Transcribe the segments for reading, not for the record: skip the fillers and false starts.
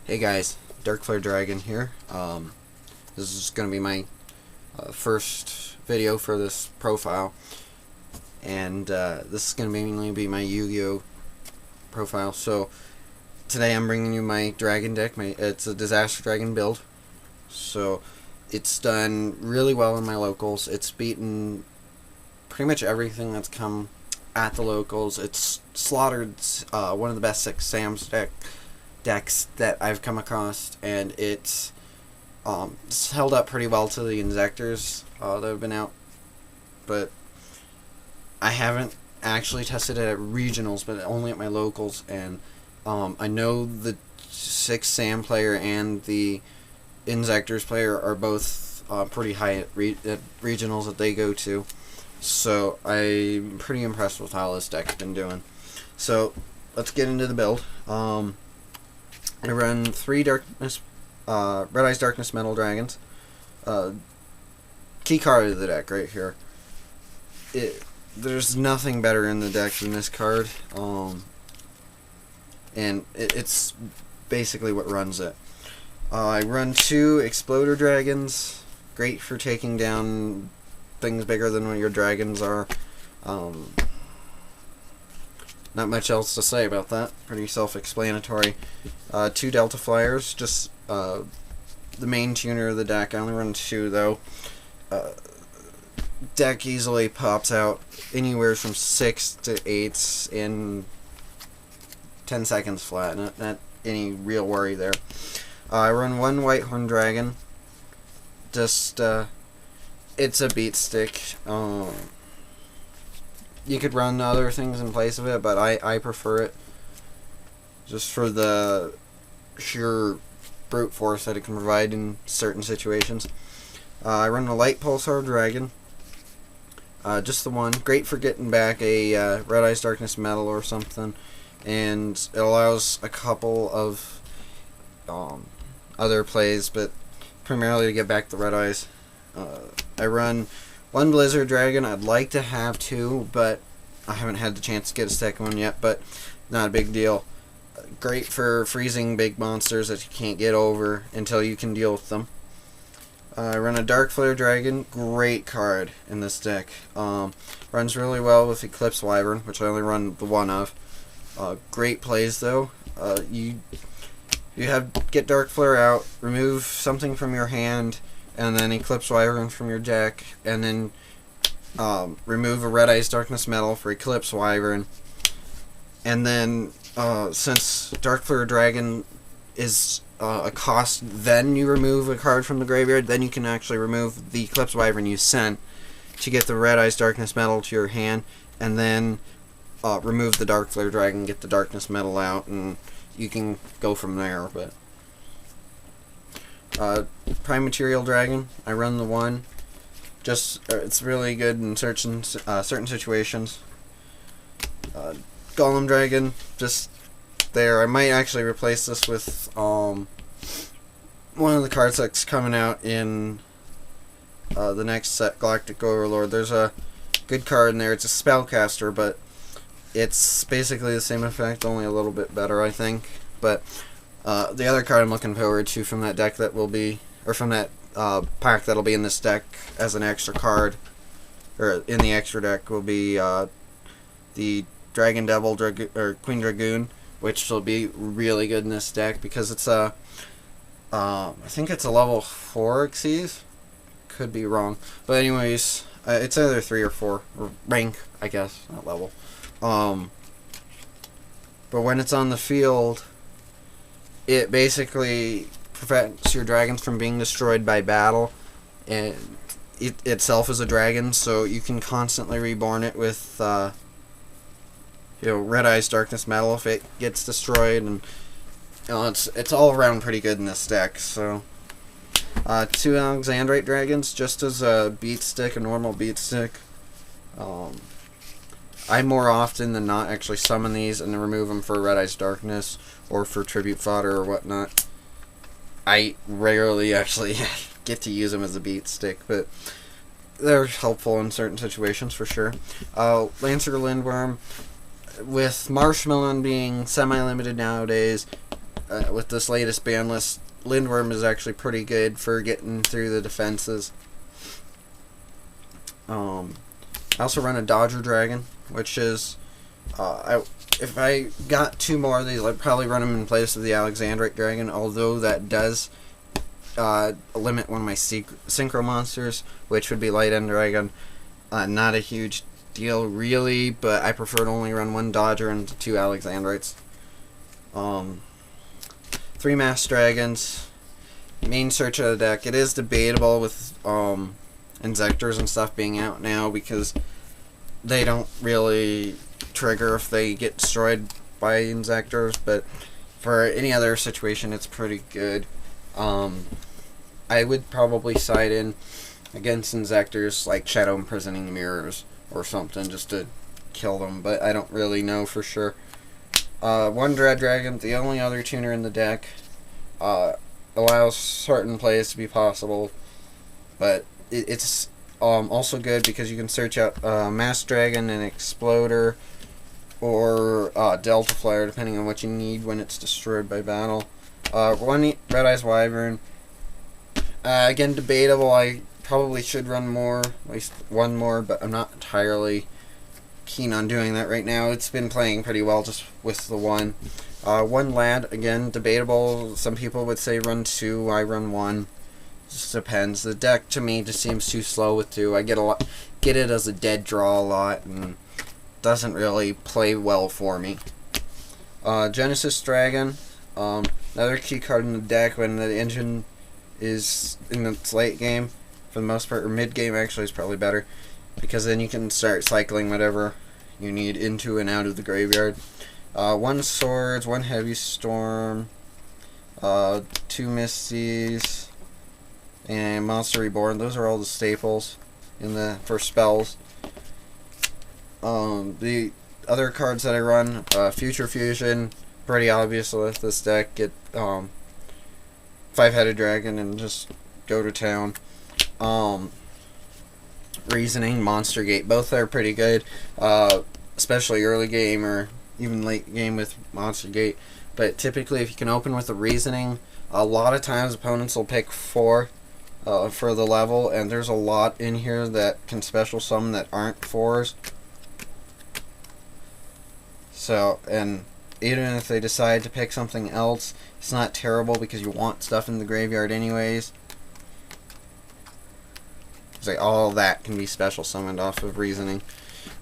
Hey guys, Dark Flare Dragon here. This is going to be my first video for this profile, and this is going to mainly be my Yu-Gi-Oh profile. So today I'm bringing you my dragon deck. It's a Disaster Dragon build. So it's done really well in my locals. It's beaten pretty much everything that's come at the locals. It's slaughtered one of the best 6 Sam's decks that I've come across, and it's held up pretty well to the injectors that have been out, but I haven't actually tested it at regionals, but only at my locals. And I know the 6 Sam player and the injectors player are both pretty high at regionals that they go to, so I'm pretty impressed with how this deck's been doing. So let's get into the build. I run 3 Darkness, Red Eyes Darkness Metal Dragons. Key card of the deck right here. There's nothing better in the deck than this card, and it's basically what runs it. I run 2 Exploder Dragons, great for taking down things bigger than what your dragons are. Not much else to say about that. Pretty self-explanatory. 2 Delta Flyers, just the main tuner of the deck. I only run 2 though. Deck easily pops out anywhere from 6 to 8 in 10 seconds flat. Not any real worry there. I run 1 Whitehorn Dragon. Just it's a beat stick. You could run other things in place of it, but I prefer it just for the sheer brute force that it can provide in certain situations. I run a Light Pulsar Dragon, just the one. Great for getting back a Red Eyes Darkness Metal or something, and it allows a couple of other plays, but primarily to get back the Red Eyes. I run 1 Blizzard Dragon. I'd like to have 2, but I haven't had the chance to get a second one yet, but not a big deal. Great for freezing big monsters that you can't get over until you can deal with them. I run a Dark Flare Dragon. Great card in this deck. Runs really well with Eclipse Wyvern, which I only run the 1 of. Great plays though. You get Dark Flare out, remove something from your hand, and then Eclipse Wyvern from your deck, and then remove a Red Eyes Darkness Metal for Eclipse Wyvern. And then since Dark Flare Dragon is a cost, then you remove a card from the graveyard, then you can actually remove the Eclipse Wyvern you sent to get the Red Eyes Darkness Metal to your hand, and then remove the Dark Flare Dragon, get the Darkness Metal out, and you can go from there. But Prime Material Dragon, I run the 1. Just it's really good in certain situations. Golem Dragon, just there. I might actually replace this with one of the cards that's coming out in the next set, Galactic Overlord. There's a good card in there. It's a Spellcaster, but it's basically the same effect, only a little bit better, I think. But the other card I'm looking forward to from that deck that will be, or from that pack that'll be in this deck as an extra card, or in the extra deck, will be the Dragon Devil or Queen Dragoon, which will be really good in this deck because it's a, I think it's a level 4 Xyz. Could be wrong, but anyways, it's either 3 or 4 or rank, I guess, not level. But when it's on the field, it basically prevents your dragons from being destroyed by battle, and it itself is a dragon, so you can constantly reborn it with Red Eyes Darkness Metal if it gets destroyed, and it's all around pretty good in this deck. So 2 Alexandrite Dragons, just as a beat stick, a normal beat stick. I more often than not actually summon these and then remove them for Red Eyes Darkness or for Tribute Fodder or whatnot. I rarely actually get to use them as a beat stick, but they're helpful in certain situations for sure. Lancer Lindworm, with Marshmallow being semi-limited nowadays, with this latest ban list, Lindworm is actually pretty good for getting through the defenses. I also run a Dodger Dragon, which is, if I got 2 more of these, I'd probably run them in place of the Alexandrite Dragon, although that does limit one of my Synchro monsters, which would be Light End Dragon. Not a huge deal, really, but I prefer to only run 1 Dodger and 2 Alexandrites. 3 Masked Dragons. Main search of the deck. It is debatable with Inzectors and stuff being out now, because they don't really trigger if they get destroyed by Inzectors, but for any other situation, it's pretty good. I would probably side in against Inzectors, like Shadow Imprisoning Mirrors or something, just to kill them, but I don't really know for sure. 1 Dread Dragon, the only other tuner in the deck, allows certain plays to be possible, but it's also good because you can search out Masked Dragon and Exploder, or Delta Flyer, depending on what you need when it's destroyed by battle. 1 Red Eyes Wyvern. Again, debatable. I probably should run more, at least 1 more, but I'm not entirely keen on doing that right now. It's been playing pretty well just with the 1. 1 Lad, again, debatable. Some people would say run 2, I run 1. Just depends. The deck to me just seems too slow with 2. I get it as a dead draw a lot, and doesn't really play well for me. Genesis Dragon, another key card in the deck when the engine is in its late game, for the most part, or mid game actually is probably better, because then you can start cycling whatever you need into and out of the graveyard. 1 Swords, 1 Heavy Storm, 2 Misties, and Monster Reborn. Those are all the staples for spells. The other cards that I run, Future Fusion, pretty obvious with this deck. Get 5-Headed Dragon and just go to town. Reasoning, Monster Gate, both are pretty good, especially early game or even late game with Monster Gate. But typically, if you can open with a Reasoning, a lot of times opponents will pick 4 for the level, and there's a lot in here that can special summon that aren't 4s. So, and even if they decide to pick something else, it's not terrible because you want stuff in the graveyard anyways. It's like all that can be special summoned off of Reasoning.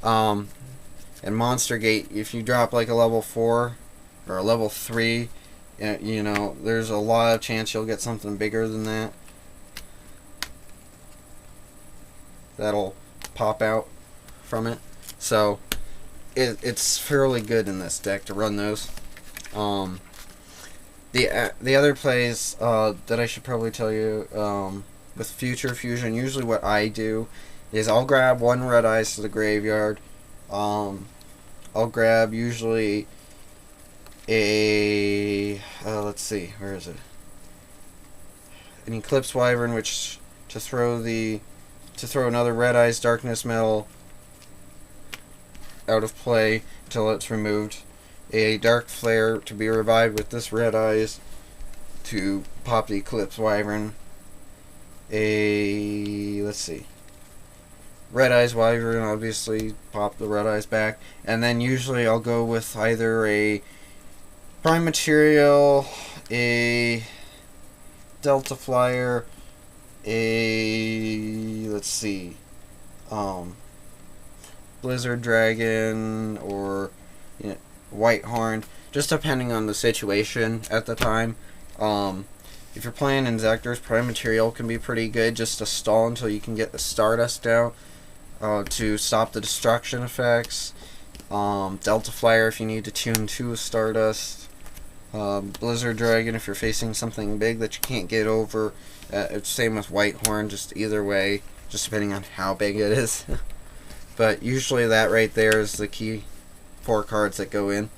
And Monster Gate, if you drop like a level 4 or a level 3, you know, there's a lot of chance you'll get something bigger than that. That'll pop out from it. So it's fairly good in this deck to run those. The other plays that I should probably tell you, with Future Fusion, usually what I do is I'll grab 1 Red Eyes to the graveyard. I'll grab usually a let's see, where is it? An Eclipse Wyvern, which to throw another Red Eyes Darkness Metal out of play until it's removed. A Dark Flare to be revived with this Red Eyes to pop the Eclipse Wyvern. Let's see, Red Eyes Wyvern, obviously pop the Red Eyes back, and then usually I'll go with either a Prime Material, a Delta Flyer, let's see, Blizzard Dragon, or Whitehorn, just depending on the situation at the time. If you're playing Inzectors, Prime Material can be pretty good just to stall until you can get the Stardust out to stop the destruction effects. Delta Flyer if you need to tune to a Stardust. Blizzard Dragon if you're facing something big that you can't get over. It's same with Whitehorn, just either way, just depending on how big it is. But usually that right there is the key 4 cards that go in,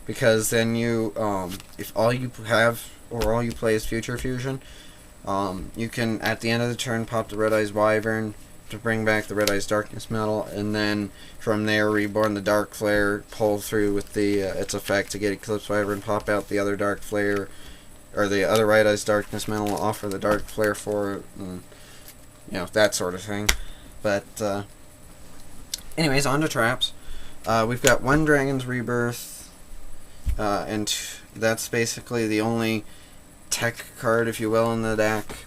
because then you, if all you have or all you play is Future Fusion, you can at the end of the turn pop the Red Eyes Wyvern to bring back the Red Eyes Darkness medal, and then from there Reborn the Dark Flare, pull through with the its effect to get Eclipse Wyvern, pop out the other Dark Flare, or the other Red Eyes Darkness medal, offer the Dark Flare for it, and you know, that sort of thing. But anyways, on to traps. We've got one Dragon's Rebirth, and that's basically the only tech card, if you will, in the deck.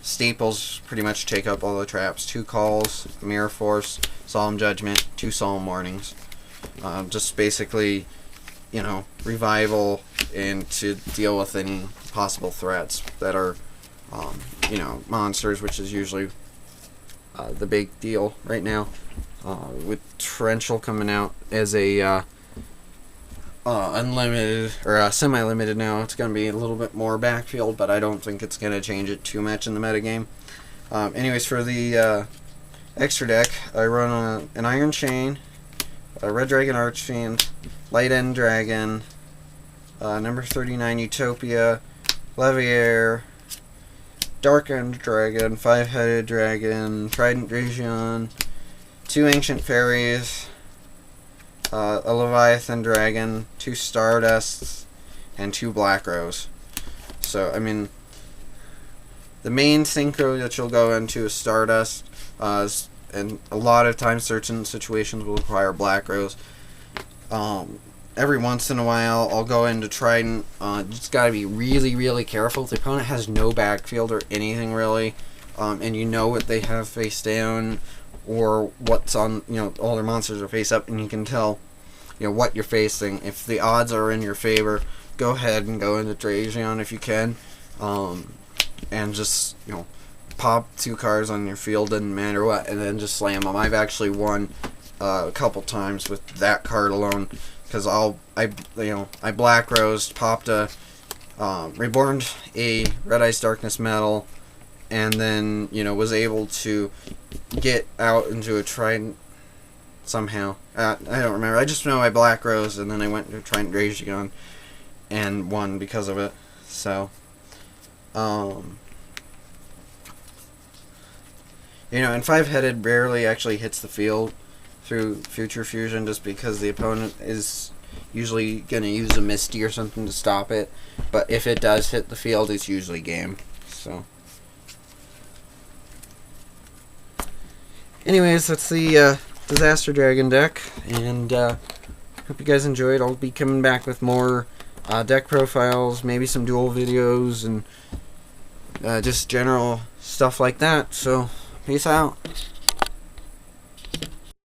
Staples pretty much take up all the traps. 2 Calls, Mirror Force, Solemn Judgment, 2 Solemn Warnings. Just basically, you know, revival and to deal with any possible threats that are, you know, monsters, which is usually the big deal right now. With Torrential coming out as a unlimited, or semi-limited now, it's going to be a little bit more backfield, but I don't think it's going to change it too much in the metagame. Anyways, for the extra deck, I run an Iron Chain, a Red Dragon Archfiend, Light End Dragon, number 39 Utopia, Leviair, Dark End Dragon, 5-headed Dragon, Trident Dragon, 2 Ancient Fairies, a Leviathan Dragon, 2 Stardusts, and 2 Black Rose. So, I mean, the main synchro that you'll go into is Stardust, and a lot of times certain situations will require Black Rose. Every once in a while, I'll go into Trident. Just gotta be really, really careful. If the opponent has no backfield or anything really, and you know what they have face down, or what's on, you know, all their monsters are face up, and you can tell, you know, what you're facing. If the odds are in your favor, go ahead and go into Dragon if you can, and just, you know, pop 2 cards on your field, doesn't matter what, and then just slam them. I've actually won a couple times with that card alone, because I Black Rose, popped a Reborn a Red Eyes Darkness medal, and then, you know, was able to get out into a Trident somehow. I don't remember. I just know I Black Rose, and then I went to Trident Dragon and won because of it. So, you know, and 5-headed rarely actually hits the field through Future Fusion, just because the opponent is usually going to use a Misty or something to stop it. But if it does hit the field, it's usually game. So, anyways, that's the Disaster Dragon deck, and hope you guys enjoyed. I'll be coming back with more deck profiles, maybe some duel videos, and just general stuff like that. So, peace out.